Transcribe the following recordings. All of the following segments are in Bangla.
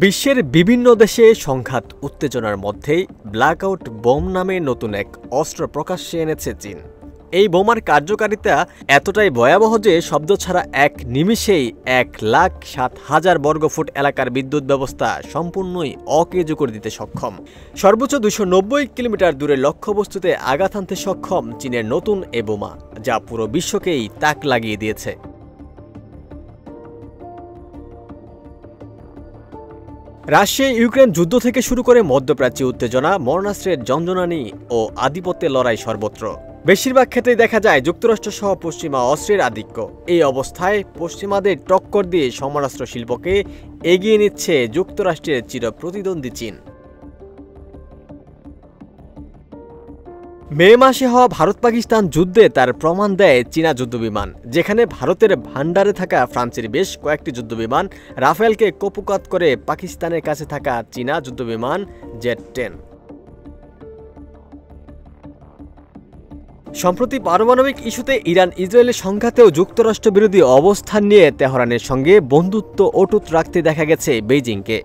বিশ্বের বিভিন্ন দেশে সংঘাত উত্তেজনার মধ্যেই ব্ল্যাকআউট বোম নামে নতুন এক অস্ত্র প্রকাশ্যে এনেছে চীন। এই বোমার কার্যকারিতা এতটাই ভয়াবহ যে শব্দ ছাড়া এক নিমিষেই 1,07,000 বর্গফুট এলাকার বিদ্যুৎ ব্যবস্থা সম্পূর্ণই অকেজো করে দিতে সক্ষম। সর্বোচ্চ 290 কিলোমিটার দূরে লক্ষ্যবস্তুতে আঘাত হানতে সক্ষম চীনের নতুন এ বোমা, যা পুরো বিশ্বকেই তাক লাগিয়ে দিয়েছে। রাশিয়া ইউক্রেন যুদ্ধ থেকে শুরু করে মধ্যপ্রাচ্যে উত্তেজনা, মরণাস্ত্রের ঝঞ্ঝনানি ও আধিপত্যের লড়াই সর্বত্র। বেশিরভাগ ক্ষেত্রেই দেখা যায় যুক্তরাষ্ট্র সহ পশ্চিমা অস্ত্রের আধিক্য। এই অবস্থায় পশ্চিমাদের টক্কর দিয়ে সমরাস্ত্র শিল্পকে এগিয়ে নিচ্ছে যুক্তরাষ্ট্রের চিরপ্রতিদ্বন্দ্বী চীন। মে মাসে হওয়া ভারত পাকিস্তান যুদ্ধে তার প্রমাণ দেয় চীনা যুদ্ধবিমান, যেখানে ভারতের ভান্ডারে থাকা ফ্রান্সের বেশ কয়েকটি যুদ্ধবিমান রাফেলকে কুপোকাত করে পাকিস্তানের কাছে থাকা চীনা যুদ্ধবিমান জেট-10। সম্প্রতি পারমাণবিক ইস্যুতে ইরান ইসরায়েলের সংঘাতেও যুক্তরাষ্ট্র বিরোধী অবস্থান নিয়ে তেহরানের সঙ্গে বন্ধুত্ব অটুট রাখতে দেখা গেছে বেইজিংকে।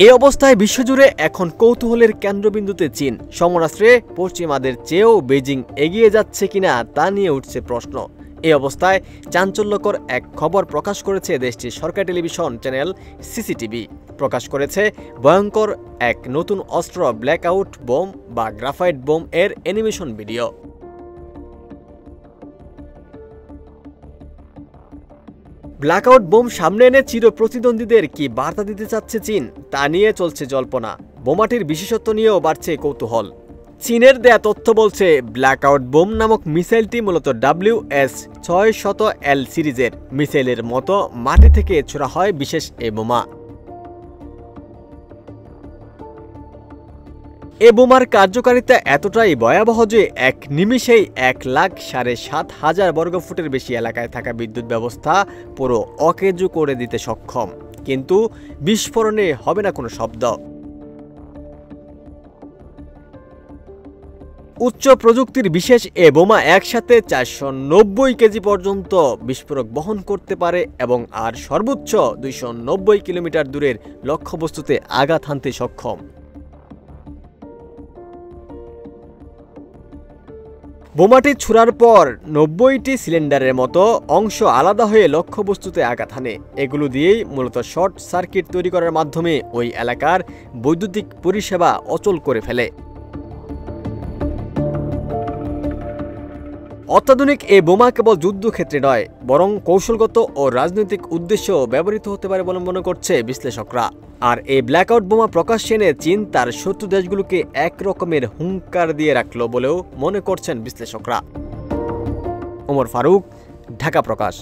এই অবস্থায় বিশ্বজুড়ে এখন কৌতূহলের কেন্দ্রবিন্দুতে চীন। সমরাস্ত্রে পশ্চিমাদের চেয়েও বেইজিং এগিয়ে যাচ্ছে কিনা তা নিয়ে উঠছে প্রশ্ন। এই অবস্থায় চাঞ্চল্যকর এক খবর প্রকাশ করেছে দেশটির সরকারি টেলিভিশন চ্যানেল সিসিটিভি। প্রকাশ করেছে ভয়ঙ্কর এক নতুন অস্ত্র ব্ল্যাকআউট বোম বা গ্রাফাইট বোম এর অ্যানিমেশন ভিডিও। ব্ল্যাকআউট বোম সামনে এনে চিরপ্রতিদ্বন্দ্বীদের কি বার্তা দিতে চাচ্ছে চীন, তা নিয়ে চলছে জল্পনা। বোমাটির বিশেষত্ব নিয়েও বাড়ছে কৌতূহল। চীনের দেয়া তথ্য বলছে ব্ল্যাকআউট বোম নামক মিসাইলটি মূলত WS-600L সিরিজের মিসাইলের মতো মাটি থেকে ছোড়া হয় বিশেষ এ বোমা। এ বোমার কার্যকারিতা এতটাই ভয়াবহ যে এক নিমিষেই 1,07,000 বর্গফুটের বেশি এলাকায় থাকা বিদ্যুৎ ব্যবস্থা পুরো অকেজো করে দিতে সক্ষম। কিন্তু বিস্ফোরণে হবে না কোনো শব্দ। উচ্চ প্রযুক্তির বিশেষ এ বোমা একসাথে 490 কেজি পর্যন্ত বিস্ফোরক বহন করতে পারে এবং আর সর্বোচ্চ 290 কিলোমিটার দূরের লক্ষ্যবস্তুতে আঘাত হানতে সক্ষম। বোমাটি ছোড়ার পর 90টি সিলিন্ডারের মতো অংশ আলাদা হয়ে লক্ষ্যবস্তুতে আঘাত হানে। এগুলো দিয়েই মূলত শর্ট সার্কিট তৈরি করার মাধ্যমে ওই এলাকার বৈদ্যুতিক পরিষেবা অচল করে ফেলে। অত্যাধুনিক এই বোমা কেবল যুদ্ধক্ষেত্রে নয়, বরং কৌশলগত ও রাজনৈতিক উদ্দেশ্যেও ব্যবহৃত হতে পারে বলে মনে করছে বিশ্লেষকরা। আর এই ব্ল্যাকআউট বোমা প্রকাশ্যে এনে চীন তার শত্রু দেশগুলোকে একরকমের হুঙ্কার দিয়ে রাখল বলেও মনে করছেন বিশ্লেষকরা। ওমর ফারুক, ঢাকা প্রকাশ।